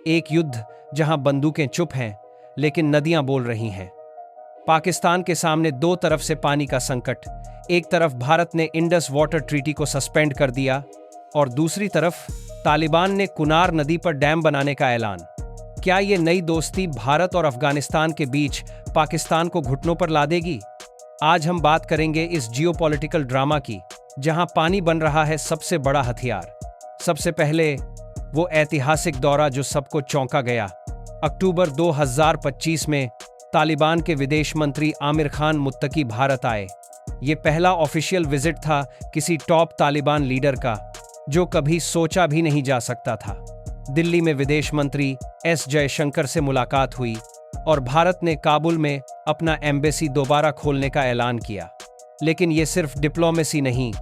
एक युद्ध जहां बंदूकें चुप हैं लेकिन नदियां बोल रही हैं। पाकिस्तान के सामने दो तरफ से पानी का संकट। एक तरफ भारत ने इंडस वाटर ट्रीटी को सस्पेंड कर दिया और दूसरी तरफ तालिबान ने कुनार नदी पर डैम बनाने का ऐलान। क्या ये नई दोस्ती भारत और अफगानिस्तान के बीच पाकिस्तान को घुटनों पर ला देगी? आज हम बात करेंगे इस जियोपॉलिटिकल ड्रामा की, जहां पानी बन रहा है सबसे बड़ा हथियार। सबसे पहले वो ऐतिहासिक दौरा जो सबको चौंका गया। अक्टूबर 2025 में तालिबान के विदेश मंत्री आमिर खान मुत्तकी भारत आए। ये पहला ऑफिशियल विजिट था किसी टॉप तालिबान लीडर का, जो कभी सोचा भी नहीं जा सकता था। दिल्ली में विदेश मंत्री एस जयशंकर से मुलाकात हुई और भारत ने काबुल में अपना एम्बेसी दोबारा खोलने का ऐलान किया। लेकिन ये सिर्फ डिप्लोमेसी नहीं,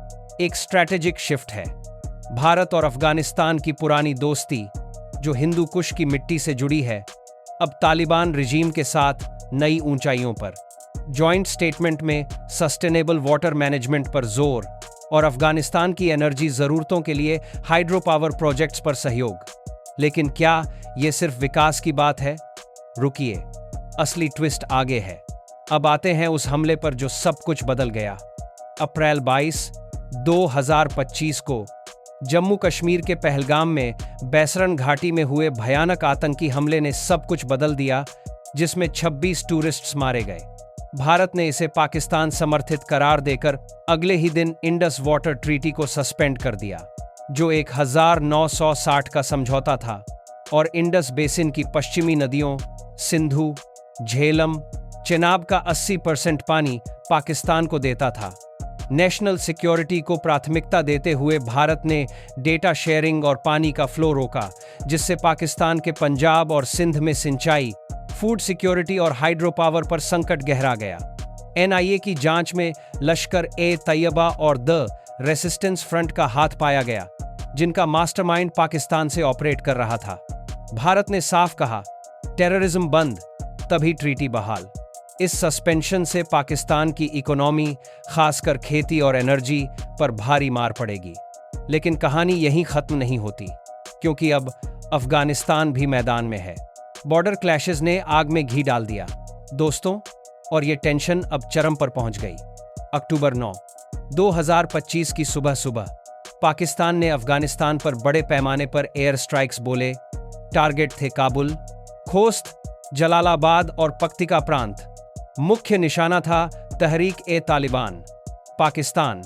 एक स्ट्रैटेजिक शिफ्ट है। भारत और अफगानिस्तान की पुरानी दोस्ती, जो हिंदू कुश की मिट्टी से जुड़ी है, अब तालिबान रिजीम के साथ नई ऊंचाइयों पर। जॉइंट स्टेटमेंट में सस्टेनेबल वाटर मैनेजमेंट पर जोर और अफगानिस्तान की एनर्जी जरूरतों के लिए हाइड्रो पावर प्रोजेक्ट्स पर सहयोग। लेकिन क्या ये सिर्फ विकास की बात है? रुकिए, असली ट्विस्ट आगे है। अब आते हैं उस हमले पर जो सब कुछ बदल गया। अप्रैल 22, 2025 को जम्मू कश्मीर के पहलगाम में बैसरन घाटी में हुए भयानक आतंकी हमले ने सब कुछ बदल दिया, जिसमें 26 टूरिस्ट्स मारे गए। भारत ने इसे पाकिस्तान समर्थित करार देकर अगले ही दिन इंडस वाटर ट्रीटी को सस्पेंड कर दिया, जो 1960 का समझौता था और इंडस बेसिन की पश्चिमी नदियों सिंधु, झेलम, चेनाब का 80% पानी पाकिस्तान को देता था। नेशनल सिक्योरिटी को प्राथमिकता देते हुए भारत ने डेटा शेयरिंग और पानी का फ्लो रोका, जिससे पाकिस्तान के पंजाब और सिंध में सिंचाई, फूड सिक्योरिटी और हाइड्रो पावर पर संकट गहरा गया। एनआईए की जांच में लश्कर ए तैयबा और द रेसिस्टेंस फ्रंट का हाथ पाया गया, जिनका मास्टरमाइंड पाकिस्तान से ऑपरेट कर रहा था। भारत ने साफ कहा, टेररिज्म बंद, तभी ट्रीटी बहाल। इस सस्पेंशन से पाकिस्तान की इकोनॉमी, खासकर खेती और एनर्जी पर भारी मार पड़ेगी। लेकिन कहानी यहीं खत्म नहीं होती, क्योंकि अब अफगानिस्तान भी मैदान में है। बॉर्डर क्लैशेस ने आग में घी डाल दिया दोस्तों, और ये टेंशन अब चरम पर पहुंच गई। अक्टूबर 9, 2025 की सुबह पाकिस्तान ने अफगानिस्तान पर बड़े पैमाने पर एयर स्ट्राइक्स बोले। टारगेट थे काबुल, खोस्त, जलालाबाद और पक्तिका प्रांत। मुख्य निशाना था तहरीक ए तालिबान पाकिस्तान,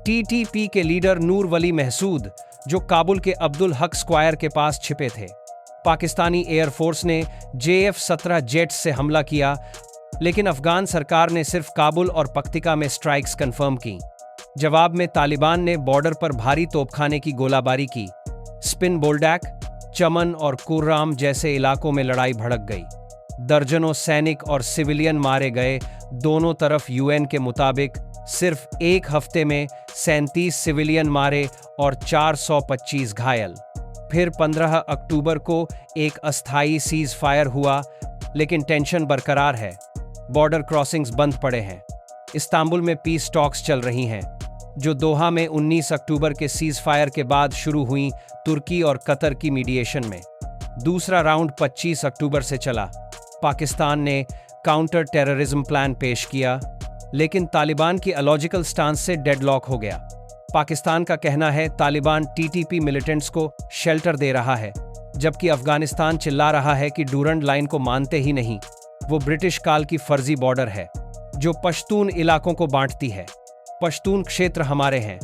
टीटीपी के लीडर नूर वली महसूद, जो काबुल के अब्दुल हक स्क्वायर के पास छिपे थे। पाकिस्तानी एयरफोर्स ने JF-17 जेट्स से हमला किया, लेकिन अफगान सरकार ने सिर्फ काबुल और पक्तिका में स्ट्राइक्स कंफर्म की। जवाब में तालिबान ने बॉर्डर पर भारी तोपखाने की गोलाबारी की। स्पिन बोल्डैक, चमन और कुर्राम जैसे इलाकों में लड़ाई भड़क गई। दर्जनों सैनिक और सिविलियन मारे गए। दोनों तरफ यूएन के मुताबिक सिर्फ एक हफ्ते में 37 सिविलियन मारे और 425 घायल। फिर 15 अक्टूबर को एक अस्थायी सीज फायर हुआ, लेकिन टेंशन बरकरार है। बॉर्डर क्रॉसिंग्स बंद पड़े हैं। इस्तांबुल में पीस टॉक्स चल रही हैं, जो दोहा में 19 अक्टूबर के सीज फायर के बाद शुरू हुई तुर्की और कतर की मीडिएशन में। दूसरा राउंड 25 अक्टूबर से चला। पाकिस्तान ने काउंटर टेररिज्म प्लान पेश किया, लेकिन तालिबान की अलॉजिकल स्टांस से डेडलॉक हो गया। पाकिस्तान का कहना है तालिबान टीटीपी मिलिटेंट्स को शेल्टर दे रहा है, जबकि अफगानिस्तान चिल्ला रहा है कि डूरंड लाइन को मानते ही नहीं। वो ब्रिटिश काल की फर्जी बॉर्डर है, जो पश्तून इलाकों को बांटती है। पश्तून क्षेत्र हमारे हैं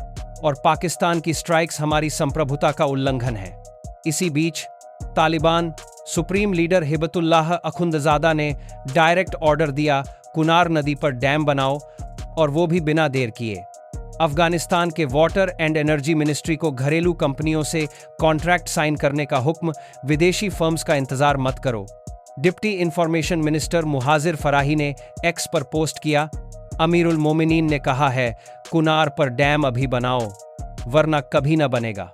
और पाकिस्तान की स्ट्राइक्स हमारी संप्रभुता का उल्लंघन है। इसी बीच तालिबान सुप्रीम लीडर हिबतुल्लाह अखुंदजादा ने डायरेक्ट ऑर्डर दिया, कुनार नदी पर डैम बनाओ, और वो भी बिना देर किए। अफगानिस्तान के वाटर एंड एनर्जी मिनिस्ट्री को घरेलू कंपनियों से कॉन्ट्रैक्ट साइन करने का हुक्म, विदेशी फर्म्स का इंतजार मत करो। डिप्टी इंफॉर्मेशन मिनिस्टर मुहाजिर फराही ने एक्स पर पोस्ट किया, अमीरुल मोमिनीन ने कहा है, कुनार पर डैम अभी बनाओ, वरना कभी न बनेगा।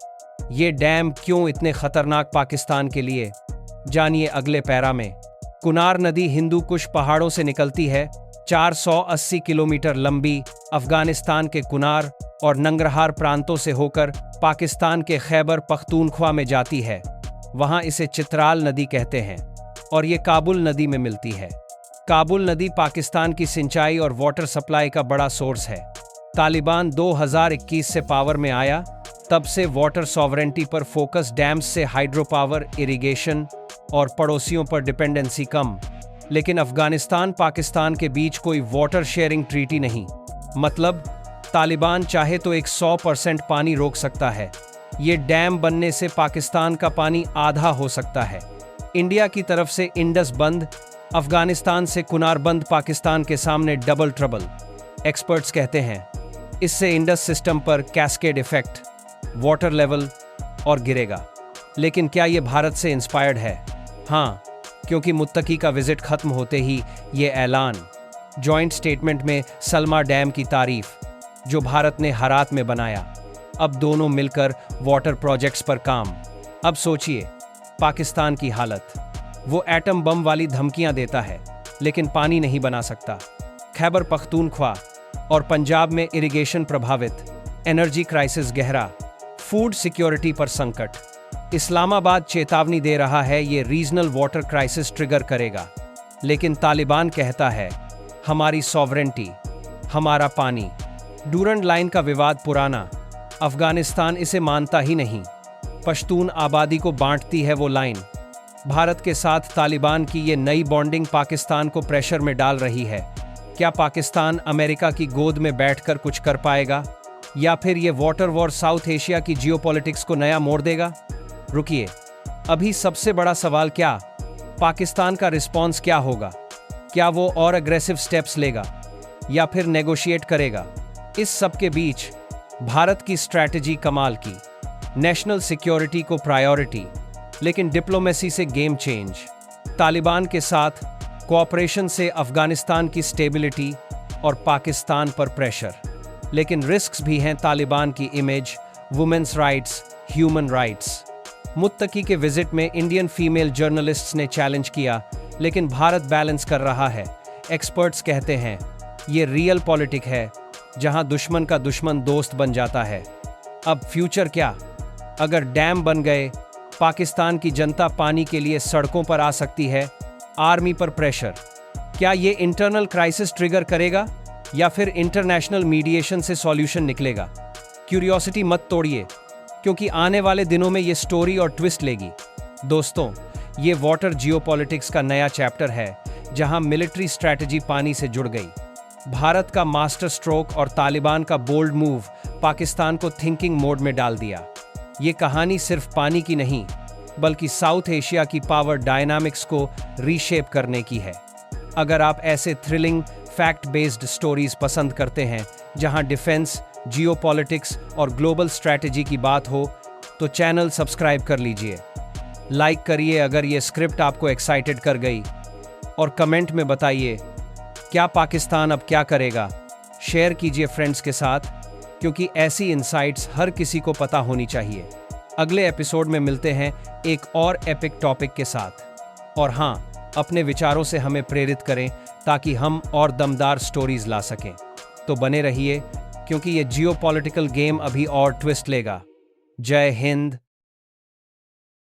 ये डैम क्यों इतने खतरनाक पाकिस्तान के लिए, जानिए अगले पैरा में। कुनार नदी हिंदू कुश पहाड़ों से निकलती है, 480 किलोमीटर लंबी, अफगानिस्तान के कुनार और नंगरहार प्रांतों से होकर पाकिस्तान के खैबर पख्तूनख्वा में जाती है। वहां इसे चित्राल नदी कहते हैं और ये काबुल नदी में मिलती है। काबुल नदी पाकिस्तान की सिंचाई और वाटर सप्लाई का बड़ा सोर्स है। तालिबान 2021 से पावर में आया, तब से वाटर सॉवरेंटी पर फोकस, डैम्स से हाइड्रो पावर, इरिगेशन और पड़ोसियों पर डिपेंडेंसी कम। लेकिन अफगानिस्तान पाकिस्तान के बीच कोई वाटर शेयरिंग ट्रीटी नहीं। मतलब तालिबान चाहे तो एक 100% पानी रोक सकता है। ये डैम बनने से पाकिस्तान का पानी आधा हो सकता है। इंडिया की तरफ से इंडस बंद, अफगानिस्तान से कुनार बंद पाकिस्तान के सामने डबल ट्रबल। एक्सपर्ट्स कहते हैं इससे इंडस सिस्टम पर कैस्केड इफेक्ट, वाटर लेवल और गिरेगा। लेकिन क्या ये भारत से इंस्पायर्ड है? हाँ, क्योंकि मुत्तकी का विजिट खत्म होते ही ये ऐलान, जॉइंट स्टेटमेंट में सलमा डैम की तारीफ, जो भारत ने हरात में बनाया। अब दोनों मिलकर वाटर प्रोजेक्ट्स पर काम। अब सोचिए पाकिस्तान की हालत, वो एटम बम वाली धमकियां देता है लेकिन पानी नहीं बना सकता। खैबर पख्तूनख्वा और पंजाब में इरिगेशन प्रभावित, एनर्जी क्राइसिस गहरा, फूड सिक्योरिटी पर संकट। इस्लामाबाद चेतावनी दे रहा है ये रीजनल वाटर क्राइसिस ट्रिगर करेगा। लेकिन तालिबान कहता है हमारी सॉवरेंटी, हमारा पानी। डूरंड लाइन का विवाद पुराना, अफगानिस्तान इसे मानता ही नहीं। पश्तून आबादी को बांटती है वो लाइन। भारत के साथ तालिबान की ये नई बॉन्डिंग पाकिस्तान को प्रेशर में डाल रही है। क्या पाकिस्तान अमेरिका की गोद में बैठकर कुछ कर पाएगा, या फिर ये वाटर वॉर साउथ एशिया की जियोपॉलिटिक्स को नया मोड़ देगा? रुकिए, अभी सबसे बड़ा सवाल क्या, पाकिस्तान का रिस्पॉन्स क्या होगा? क्या वो और अग्रेसिव स्टेप्स लेगा या फिर नेगोशिएट करेगा? इस सब के बीच भारत की स्ट्रैटेजी कमाल की, नेशनल सिक्योरिटी को प्रायोरिटी, लेकिन डिप्लोमेसी से गेम चेंज। तालिबान के साथ कोऑपरेशन से अफगानिस्तान की स्टेबिलिटी और पाकिस्तान पर प्रेशर। लेकिन रिस्क्स भी हैं, तालिबान की image, women's rights, human rights. Muttaqi के विजिट में इंडियन फीमेल जर्नलिस्ट्स ने चैलेंज किया, लेकिन भारत बैलेंस कर रहा है। एक्सपर्ट्स कहते हैं ये रियल पॉलिटिक है, जहां दुश्मन का दुश्मन दोस्त बन जाता है। अब फ्यूचर क्या? अगर डैम बन गए, पाकिस्तान की जनता पानी के लिए सड़कों पर आ सकती है, आर्मी पर प्रेशर। क्या ये इंटरनल क्राइसिस ट्रिगर करेगा या फिर इंटरनेशनल मीडिएशन से सॉल्यूशन निकलेगा? क्यूरियोसिटी मत तोड़िए, क्योंकि आने वाले दिनों में ये स्टोरी और ट्विस्ट लेगी। दोस्तों, ये वाटर जियोपॉलिटिक्स का नया चैप्टर है, जहां मिलिट्री स्ट्रैटेजी पानी से जुड़ गई। भारत का मास्टर स्ट्रोक और तालिबान का बोल्ड मूव पाकिस्तान को थिंकिंग मोड में डाल दिया। ये कहानी सिर्फ पानी की नहीं, बल्कि साउथ एशिया की पावर डायनामिक्स को रीशेप करने की है। अगर आप ऐसे थ्रिलिंग, फैक्ट बेस्ड स्टोरीज पसंद करते हैं, जहां डिफेंस, जियोपॉलिटिक्स और ग्लोबल स्ट्रैटेजी की बात हो, तो चैनल सब्सक्राइब कर लीजिए। लाइक करिए अगर ये स्क्रिप्ट आपको एक्साइटेड कर गई, और कमेंट में बताइए क्या पाकिस्तान अब क्या करेगा। शेयर कीजिए फ्रेंड्स के साथ, क्योंकि ऐसी इनसाइट्स हर किसी को पता होनी चाहिए। अगले एपिसोड में मिलते हैं एक और एपिक टॉपिक के साथ। और हाँ, अपने विचारों से हमें प्रेरित करें ताकि हम और दमदार स्टोरीज ला सकें। तो बने रहिए, क्योंकि ये जियोपॉलिटिकल गेम अभी और ट्विस्ट लेगा। जय हिंद।